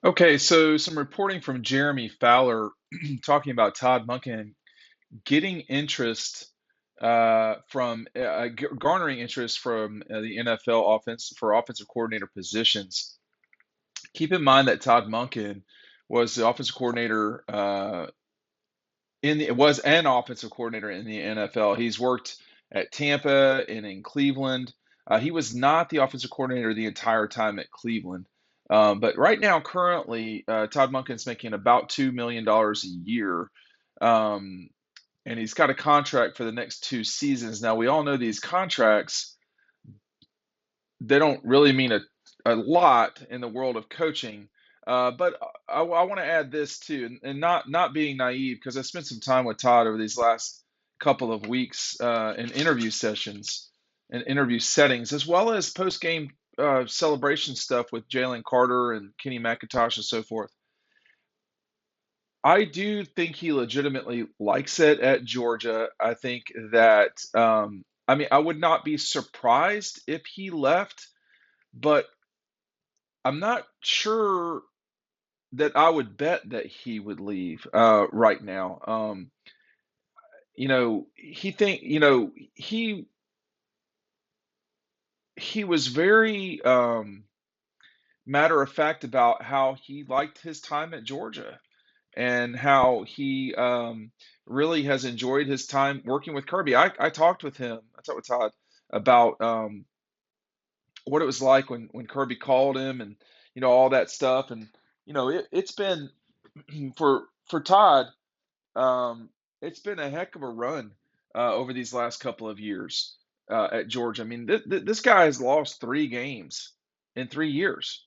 Okay, so some reporting from Jeremy Fowler talking about Todd Monken getting interest garnering interest from the NFL offensive coordinator positions. Keep in mind that Todd Monken was the offensive coordinator was an offensive coordinator in the NFL. He's worked at Tampa and in Cleveland. He was not the offensive coordinator the entire time at Cleveland. But right now, currently, Todd Monken's making about $2 million a year. Um, and he's got a contract for the next 2 seasons. Now, we all know these contracts, they don't really mean a lot in the world of coaching. But I want to add this too, and not being naive, because I spent some time with Todd over these last couple of weeks in interview sessions and interview settings, as well as post game celebration stuff with Jalen Carter and Kenny McIntosh and so forth. I do think he legitimately likes it at Georgia. I think that, I mean, I would not be surprised if he left, but I'm not sure that I would bet that he would leave right now. He he was very matter of fact about how he liked his time at Georgia and how he really has enjoyed his time working with Kirby. I talked with him. I talked with Todd about what it was like when Kirby called him and all that stuff. And it's been for Todd. It's been a heck of a run over these last couple of years at Georgia. I mean, this guy has lost 3 games in 3 years.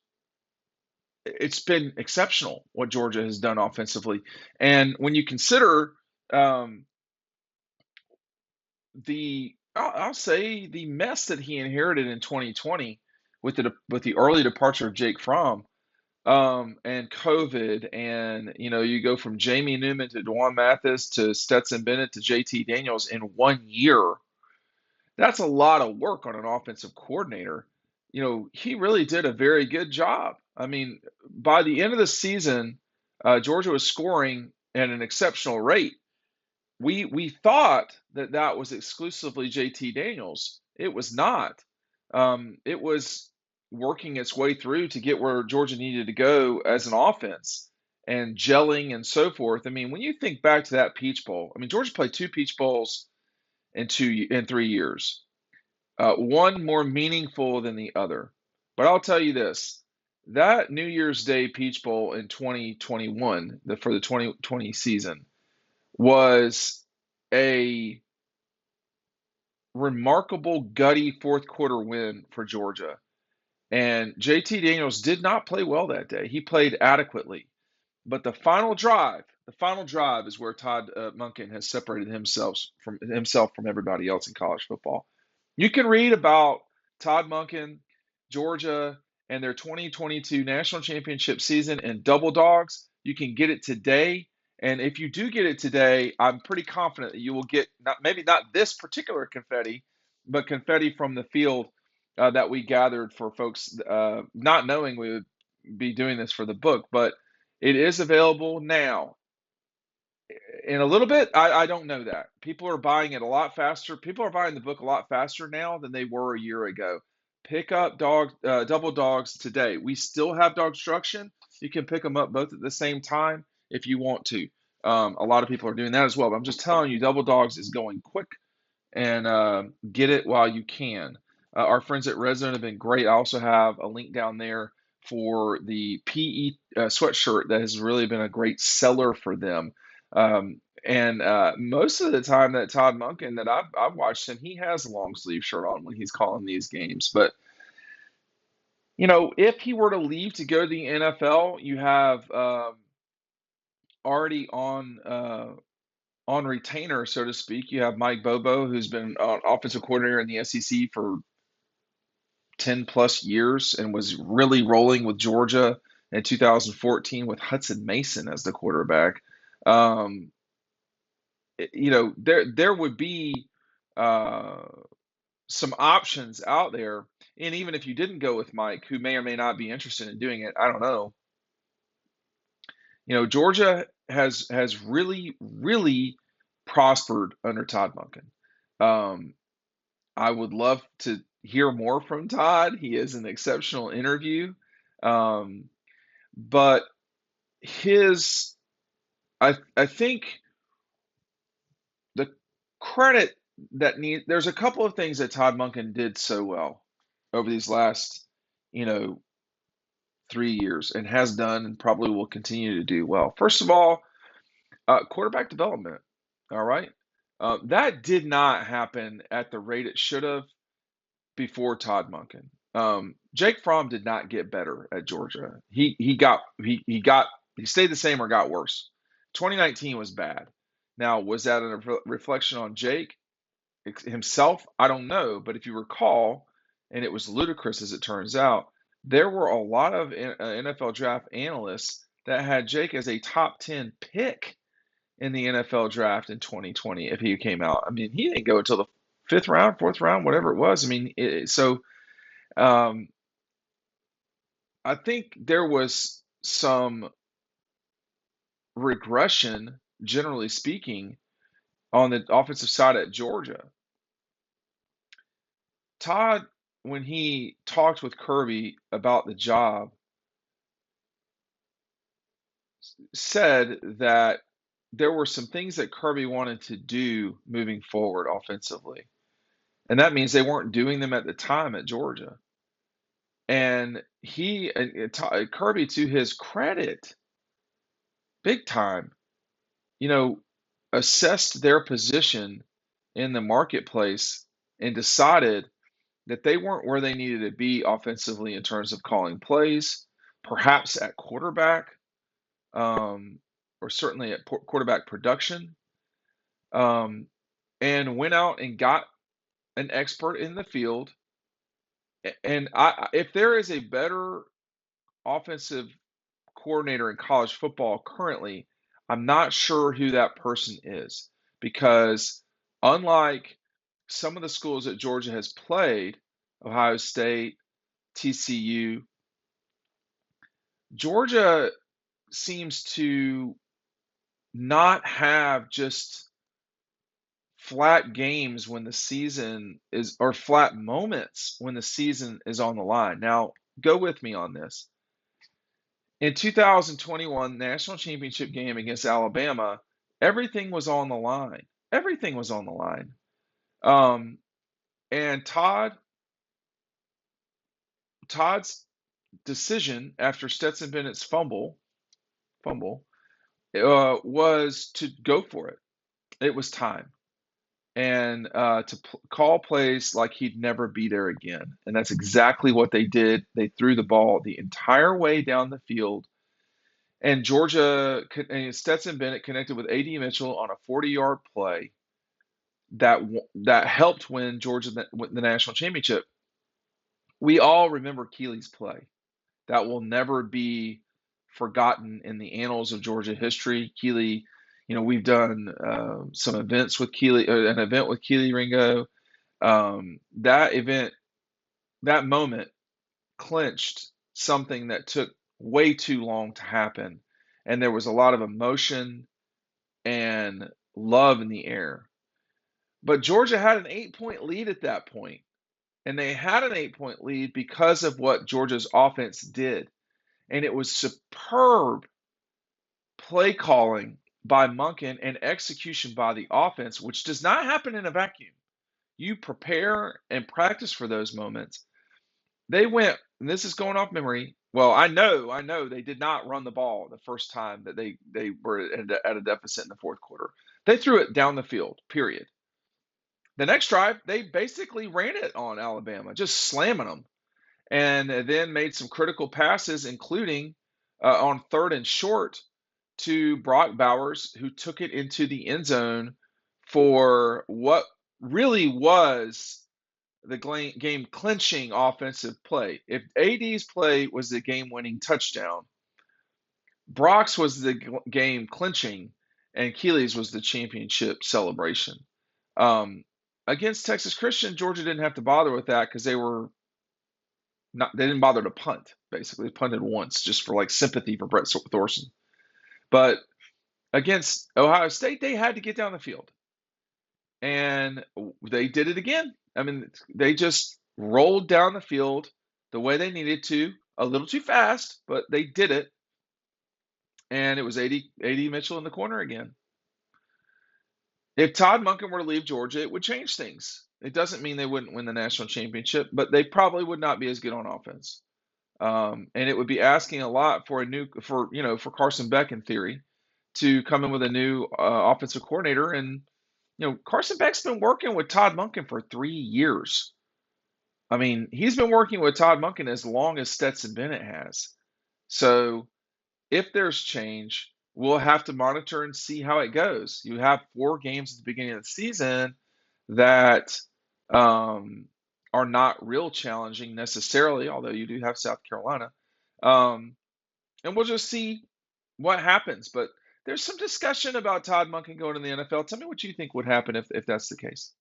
It's been exceptional what Georgia has done offensively. And when you consider um, I'll say the mess that he inherited in 2020 with the early departure of Jake Fromm, and COVID, and you go from Jamie Newman to Dwan Mathis to Stetson Bennett to JT Daniels in 1 year. That's a lot of work on an offensive coordinator. He really did a very good job. I mean, by the end of the season, Georgia was scoring at an exceptional rate. We thought that that was exclusively JT Daniels. It was not. It was working its way through to get where Georgia needed to go as an offense and gelling and so forth. I mean, when you think back to that Peach Bowl, I mean, Georgia played 2 Peach Bowls in 3 years, one more meaningful than the other. But I'll tell you this: that New Year's Day Peach Bowl in 2021, for the 2020 season, was a remarkable gutty fourth quarter win for Georgia. And JT Daniels did not play well that day. He played adequately. But the final drive is where Todd Monken has separated himself from everybody else in college football. You can read about Todd Monken, Georgia, and their 2022 national championship season in Double Dogs. You can get it today. And if you do get it today, I'm pretty confident that you will get maybe not this particular confetti, but confetti from the field that we gathered for folks, not knowing we would be doing this for the book. But it is available now. In a little bit, I don't know that. People are buying it a lot faster. People are buying the book a lot faster now than they were a year ago. Pick up Double Dogs today. We still have Dog Destruction. You can pick them up both at the same time if you want to. A lot of people are doing that as well. But I'm just telling you, Double Dogs is going quick, and get it while you can. Our friends at Red Zone have been great. I also have a link down there for the PE sweatshirt that has really been a great seller for them. And most of the time that Todd Monken that I've watched him, he has a long sleeve shirt on when he's calling these games. But if he were to leave to go to the NFL, you have already on retainer, so to speak. You have Mike Bobo, who's been offensive coordinator in the SEC for 10 plus years and was really rolling with Georgia in 2014 with Hudson Mason as the quarterback. Um, there would be uh, some options out there, and even if you didn't go with Mike, who may or may not be interested in doing it, I don't know. Georgia has really, really prospered under Todd Monken. I would love to hear more from Todd. He is an exceptional interview. Um, but his I think the credit there's a couple of things that Todd Monken did so well over these last, you know, 3 years and has done and probably will continue to do well. First of all, quarterback development. All right. That did not happen at the rate it should have before Todd Monken. Jake Fromm did not get better at Georgia. He stayed the same or got worse. 2019 was bad. Now, was that a reflection on Jake himself? I don't know, but if you recall, and it was ludicrous as it turns out, there were a lot of NFL draft analysts that had Jake as a top 10 pick in the NFL draft in 2020 if he came out. I mean, he didn't go until the fifth round, fourth round, whatever it was. I mean, um, I think there was some regression, generally speaking, on the offensive side at Georgia. Todd, when he talked with Kirby about the job, said that there were some things that Kirby wanted to do moving forward offensively. And that means they weren't doing them at the time at Georgia. And Kirby, to his credit, big time, you know, assessed their position in the marketplace and decided that they weren't where they needed to be offensively in terms of calling plays, perhaps at quarterback, um, or certainly at quarterback production, um, and went out and got an expert in the field. And if there is a better offensive coordinator in college football currently, I'm not sure who that person is because unlike some of the schools that Georgia has played, Ohio State, TCU, Georgia seems to not have just flat games when the season is, or flat moments when the season is on the line. Now, go with me on this. In 2021 national championship game against Alabama, everything was on the line. Everything was on the line. Um, and Todd's decision after Stetson Bennett's fumble, was to go for it. It was time, and to call plays like he'd never be there again. And that's exactly what they did. They threw the ball the entire way down the field. And Stetson Bennett connected with A.D. Mitchell on a 40-yard play that helped win Georgia the national championship. We all remember Keeley's play. That will never be forgotten in the annals of Georgia history. Keeley, we've done some events with Keeley, an event with Keeley Ringo. That event, that moment clinched something that took way too long to happen. And there was a lot of emotion and love in the air. But Georgia had an 8-point lead at that point, and they had an 8-point lead because of what Georgia's offense did. And it was superb play calling by Monken and execution by the offense, which does not happen in a vacuum. You prepare and practice for those moments. They went, and this is going off memory. Well, I know they did not run the ball the first time that they were at a deficit in the fourth quarter. They threw it down the field, period. The next drive, they basically ran it on Alabama, just slamming them, and then made some critical passes, including on third and short to Brock Bowers, who took it into the end zone for what really was the game clinching offensive play. If AD's play was the game winning touchdown, Brock's was the game clinching, and Keeley's was the championship celebration. Um, Against Texas Christian, Georgia didn't have to bother with that because they didn't bother to punt. Basically, they punted once just for like sympathy for Brett Thorson. But against Ohio State, they had to get down the field, and they did it again. I mean, they just rolled down the field the way they needed to, a little too fast, but they did it. And it was 80 Mitchell in the corner again. If Todd Monken were to leave Georgia, it would change things. It doesn't mean they wouldn't win the national championship, but they probably would not be as good on offense. And it would be asking a lot for for Carson Beck in theory to come in with a new offensive coordinator. And Carson Beck's been working with Todd Monken for 3 years. I mean, he's been working with Todd Monken as long as Stetson Bennett has. So if there's change, we'll have to monitor and see how it goes. You have 4 games at the beginning of the season that are not real challenging necessarily, although you do have South Carolina. Um, and we'll just see what happens. But there's some discussion about Todd Monken going to the NFL. Tell me what you think would happen if that's the case.